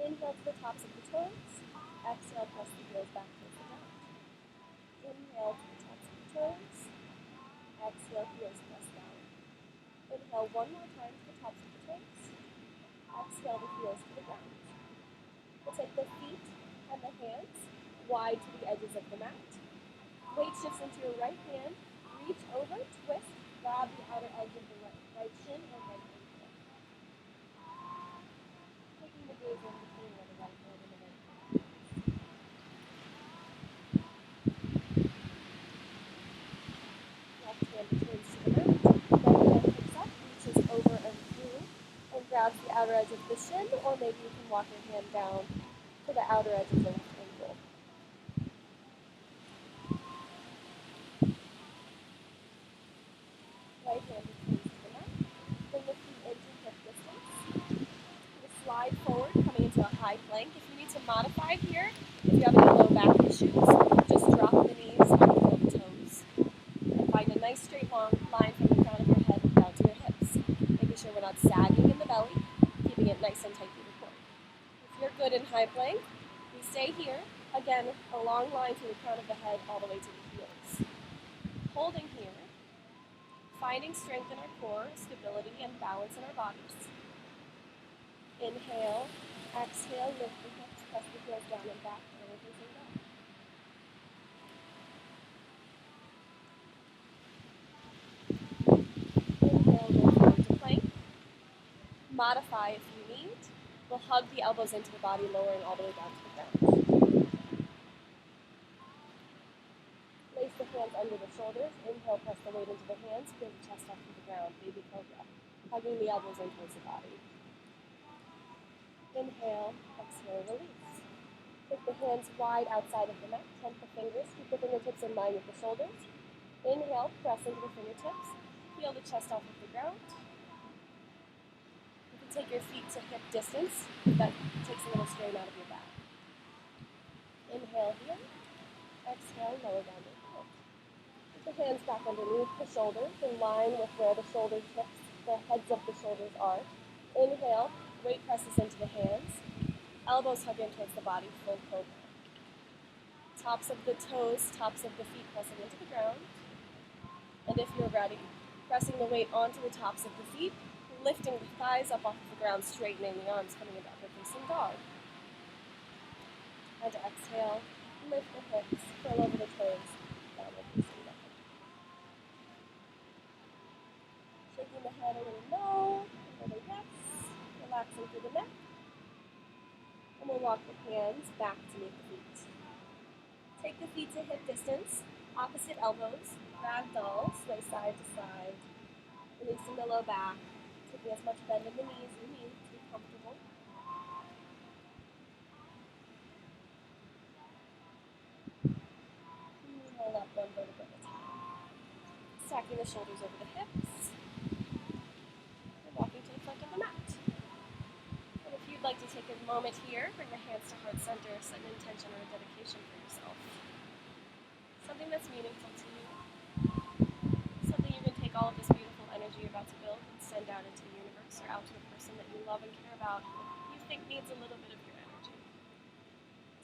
Inhale to the tops of the toes. Exhale, press the heels back towards the ground. Inhale to the tops of the toes. Exhale, heels press down. Inhale one more time to the tops of the toes. Exhale, the heels to the ground. We'll take the feet and the hands wide to the edges of the mat. Weight shifts into your right hand. Reach over, twist, grab the outer edge of the right shin or right ankle. Taking the gaze in between where the right hand and the right hand. Left hand returns to the mat. Right hand picks up, reaches over and through, and grabs the outer edge of the shin, or maybe you can walk your hand down to the outer edge of the left ankle. Right hand returns to the mat. Bring the feet into hip distance. Slide forward, coming into a high plank. If you need to modify here, if you have any low back issues, just drop the knees onto the toes. And find a nice straight long line from the crown of your head down to your hips. Making sure we're not sagging in the belly, keeping it nice and tight through the core. If you're good in high plank, we stay here. Again, a long line from the crown of the head all the way to the heels. Holding here, finding strength in our core, stability, and balance in our bodies. Inhale, exhale, lift the hips, press the heels down and back, forward facing dog. Inhale, roll forward to plank. Modify if you need. We'll hug the elbows into the body, lowering all the way down to the ground. Place the hands under the shoulders. Inhale, press the weight into the hands, feel the chest off to the ground, baby cobra. Hugging the elbows in towards the body. Inhale, exhale, release. Take the hands wide outside of the mat, temp the fingers, keep the fingertips in line with the shoulders. Inhale, press into the fingertips, feel the chest off of the ground. You can take your feet to hip distance, that takes a little strain out of your back. Inhale here, exhale, lower down the heel. Put the hands back underneath the shoulders, in line with where the shoulder tips, the heads of the shoulders are. Inhale, weight presses into the hands, elbows hug in towards the body, full cobra. Tops of the toes, tops of the feet pressing into the ground. And if you're ready, pressing the weight onto the tops of the feet, lifting the thighs up off of the ground, straightening the arms, coming into upward facing dog. And exhale, lift the hips, curl over the toes, downward facing dog. Shaking the head a little no, a little yes. Relaxing through the neck. And we'll walk the hands back to meet the feet. Take the feet to hip distance, opposite elbows, ragdoll, sway side to side. Releasing the low back, taking as much bend in the knees as you need to be comfortable. Roll up one vertebra at a time. Stacking the shoulders over the hips. And walking to the front of the mat. And if you'd like to take a moment here, bring the hands to heart center, set an intention or a dedication for yourself. Something that's meaningful to you. Something you can take all of this beautiful energy you're about to build and send out into the universe or out to the person that you love and care about that you think needs a little bit of your energy.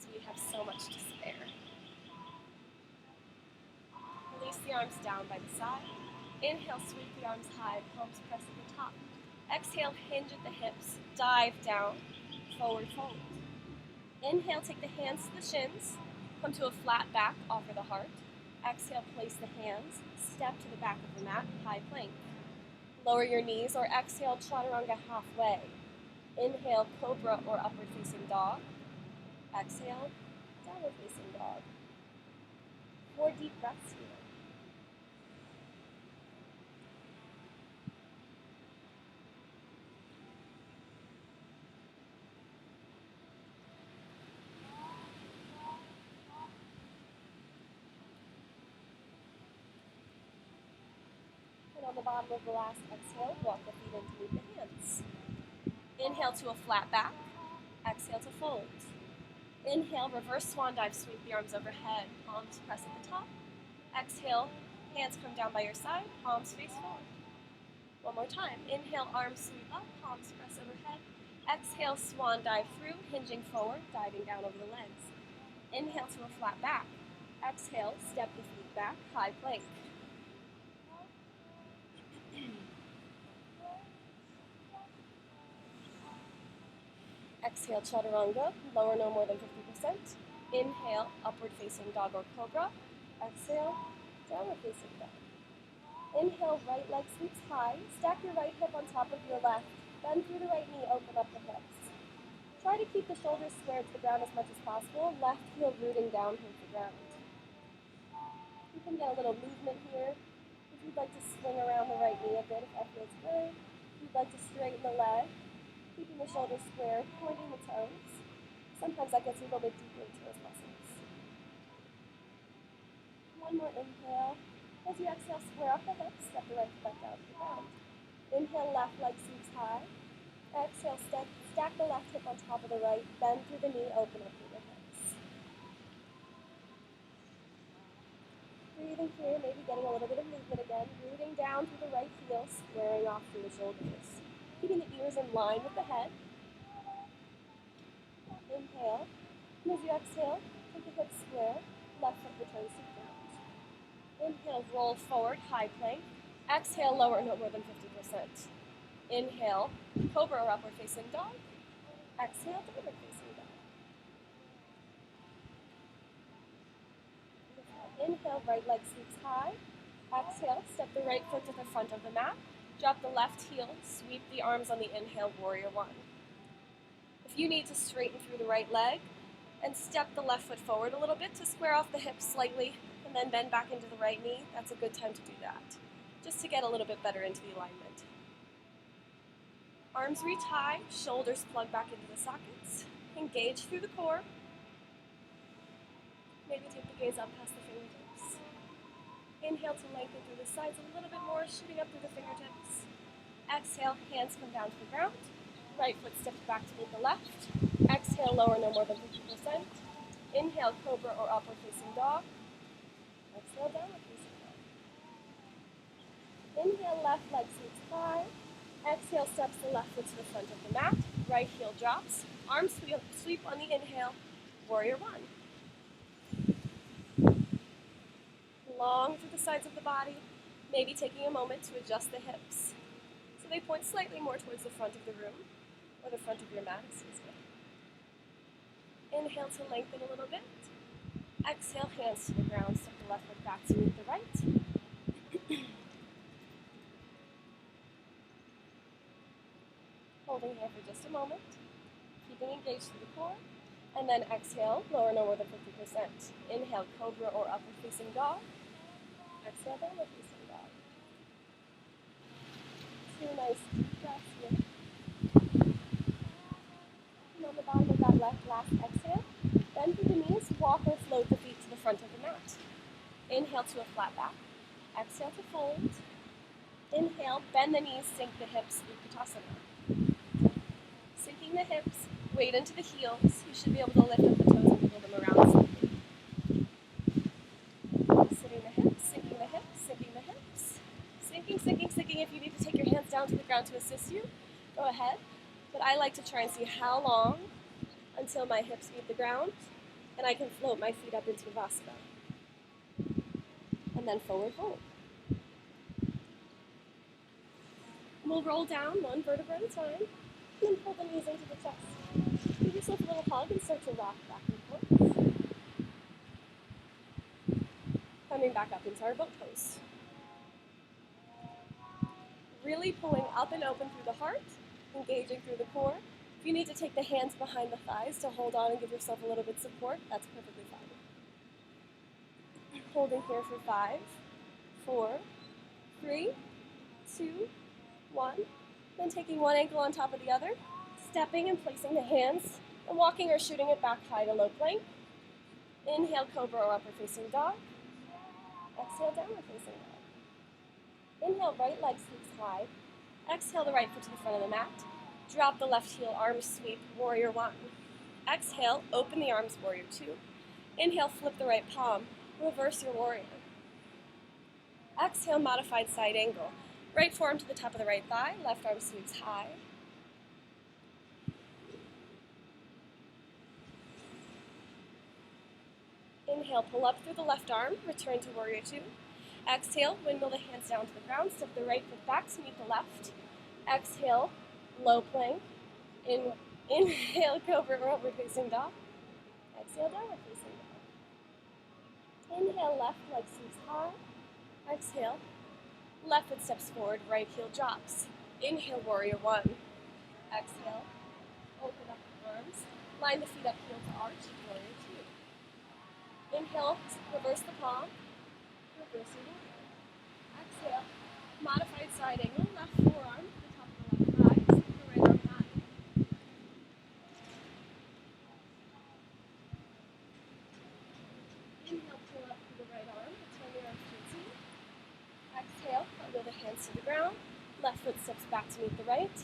So we have so much to spare. Release the arms down by the side. Inhale, sweep the arms high, palms press at the top. Exhale, hinge at the hips, dive down, forward fold. Inhale, take the hands to the shins, come to a flat back, offer the heart. Exhale, place the hands, step to the back of the mat, high plank. Lower your knees or exhale, chaturanga halfway. Inhale, cobra or upward facing dog. Exhale, downward facing dog. 4 deep breaths here. On the bottom of the last exhale, walk the feet in to meet the hands. Inhale to a flat back. Exhale to fold. Inhale, reverse swan dive, sweep the arms overhead, palms press at the top. Exhale, hands come down by your side, palms face forward. One more time. Inhale, arms sweep up, palms press overhead. Exhale, swan dive through, hinging forward, diving down over the legs. Inhale to a flat back. Exhale, step the feet back, high plank. Exhale, chaturanga, lower no more than 50%. Inhale, upward facing dog or cobra. Exhale, downward facing dog. Inhale, right leg sweeps high. Stack your right hip on top of your left. Bend through the right knee, open up the hips. Try to keep the shoulders squared to the ground as much as possible. Left heel rooting down towards the ground. You can get a little movement here. If you'd like to swing around the right knee a bit, if that feels good. If you'd like to straighten the leg, keeping the shoulders square, pointing the toes. Sometimes that gets a little bit deeper into those muscles. One more inhale. As you exhale, square up the hips, step the right foot down to the ground. Inhale, left leg sweeps high. Exhale, stack the left hip on top of the right, bend through the knee, open up through the hips. Breathing here, maybe getting a little bit of movement again, rooting down through the right heel, squaring off through the shoulders. Keeping the ears in line with the head. Inhale, and as you exhale, take the hips square, left foot returns to the ground. Inhale, roll forward, high plank. Exhale, lower no more than 50%. Inhale, cobra or upward facing dog. Exhale, downward facing dog. Inhale, right leg sweeps high. Exhale, step the right foot to the front of the mat. Drop the left heel, sweep the arms on the inhale, warrior one. If you need to straighten through the right leg, and step the left foot forward a little bit to square off the hips slightly, and then bend back into the right knee, that's a good time to do that, just to get a little bit better into the alignment. Arms reach high, shoulders plug back into the sockets, engage through the core. Maybe take the gaze up past the fingertips. Inhale to lengthen through the sides a little bit more, shooting up through the fingertips. Exhale, hands come down to the ground. Right foot steps back to meet the left. Exhale, lower no more than 50%. Inhale, cobra or upward facing dog. Exhale, downward facing dog. Inhale, left leg sweeps high. Exhale, steps the left foot to the front of the mat. Right heel drops. Arms sweep on the inhale. Warrior one. Long through the sides of the body. Maybe taking a moment to adjust the hips so they point slightly more towards the front of the room, or the front of your mat, excuse me. Inhale to lengthen a little bit. Exhale, hands to the ground, step the left foot back to meet the right. Holding here for just a moment, keeping engaged through the core, and then exhale, lower no more than 50%. Inhale, cobra or upward facing dog. Exhale, downward facing dog. Two nice deep breaths here. And on the bottom of that last exhale, bend through the knees, walk or float the feet to the front of the mat. Inhale to a flat back. Exhale to fold. Inhale, bend the knees, sink the hips, Utkatasana. Sinking the hips, weight into the heels. You should be able to lift up the toes and wiggle them around slightly. Sitting the hips, sinking the hips, sinking the hips. Sinking, sinking, sinking. If you need to take your hands down to the ground to assist you, go ahead. But I like to try and see how long until my hips meet the ground and I can float my feet up into Vasana. And then forward fold. We'll roll down one vertebra at a time, and then pull the knees into the chest. Give yourself a little hug and start to rock back and forth. Coming back up into our boat pose. Really pulling up and open through the heart, engaging through the core. If you need to take the hands behind the thighs to hold on and give yourself a little bit of support, that's perfectly fine. Holding here for 5, 4, 3, 2, 1. Then taking one ankle on top of the other, stepping and placing the hands, and walking or shooting it back high to low plank. Inhale, cobra or upward facing dog. Exhale, downward facing dog. Inhale, right leg sweeps high. Exhale, the right foot to the front of the mat. Drop the left heel, arms sweep, warrior one. Exhale, open the arms, warrior two. Inhale, flip the right palm, reverse your warrior. Exhale, modified side angle. Right forearm to the top of the right thigh, left arm sweeps high. Inhale, pull up through the left arm, return to warrior two. Exhale, windmill the hands down to the ground, step the right foot back to meet the left. Exhale, low plank. Inhale, cobra or upward facing dog. Exhale, downward facing dog. Inhale, left leg sleeps high. Exhale, left foot steps forward, right heel drops. Inhale, warrior one. Exhale, open up the arms. Line the feet up, heel to arch, warrior two. Inhale, reverse the palm, reversing warrior. Exhale, modified side angle, left forearm to the top of the left thigh, step the right arm high. Inhale, pull up through the right arm, return the arms to the exhale, wheel the hands to the ground, left foot steps back to meet the right.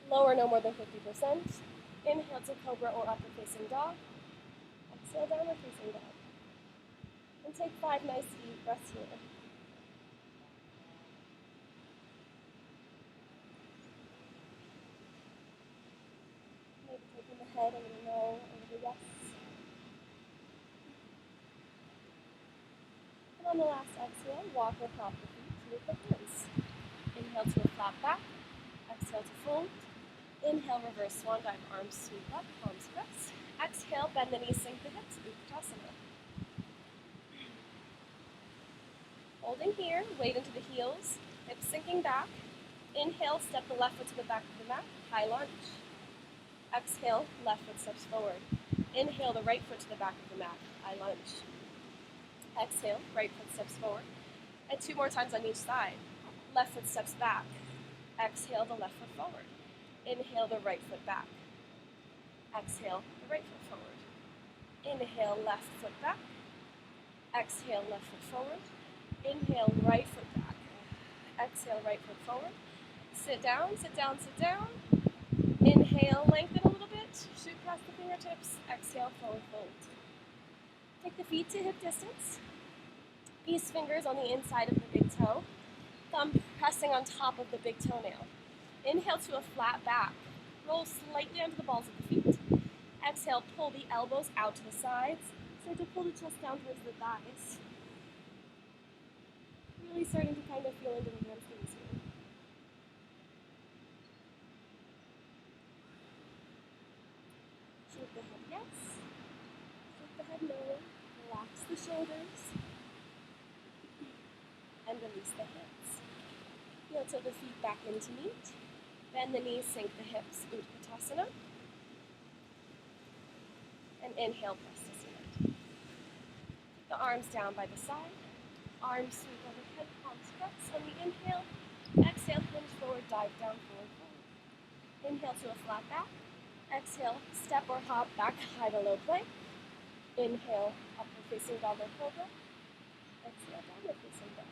Lower no more than 50%. Inhale to cobra or upward facing dog. Exhale, downward facing dog. And take 5 nice deep breaths here. Maybe taking the head a little no, a little yes. And on the last exhale, walk or hop the feet with the hands. Inhale to a flat back. Exhale to fold. Inhale, reverse swan dive, arms sweep up, palms press. Exhale, bend the knees, sink the hips, Utkatasana. Holding here, weight into the heels, hips sinking back. Inhale, step the left foot to the back of the mat, high lunge. Exhale, left foot steps forward. Inhale, the right foot to the back of the mat, high lunge. Exhale, right foot steps forward. And 2 more times on each side. Left foot steps back. Exhale, the left foot forward. Inhale, the right foot back. Exhale, the right foot forward. Inhale, left foot back. Exhale, left foot forward. Inhale, right foot back. Exhale, right foot forward. Sit down, sit down, sit down. Inhale, lengthen a little bit. Shoot past the fingertips. Exhale, forward fold. Take the feet to hip distance. These fingers on the inside of the big toe. Thumb pressing on top of the big toenail. Inhale to a flat back. Roll slightly onto the balls of the feet. Exhale, pull the elbows out to the sides. Start to pull the chest down towards the thighs. Really starting to kind of feel into the hamstrings here. Shake the head yes. Shake the head no. Relax the shoulders. And release the hands. Heel tilt the feet back into meet. Bend the knees, sink the hips, Utkatasana. And inhale, press to stand. The arms down by the side. Arms sweep overhead, palms press. On the inhale, exhale, hinge forward, dive down, forward, forward. Inhale to a flat back. Exhale, step or hop back, high to low plank. Inhale, upward facing dog or cobra. Exhale, downward facing dog.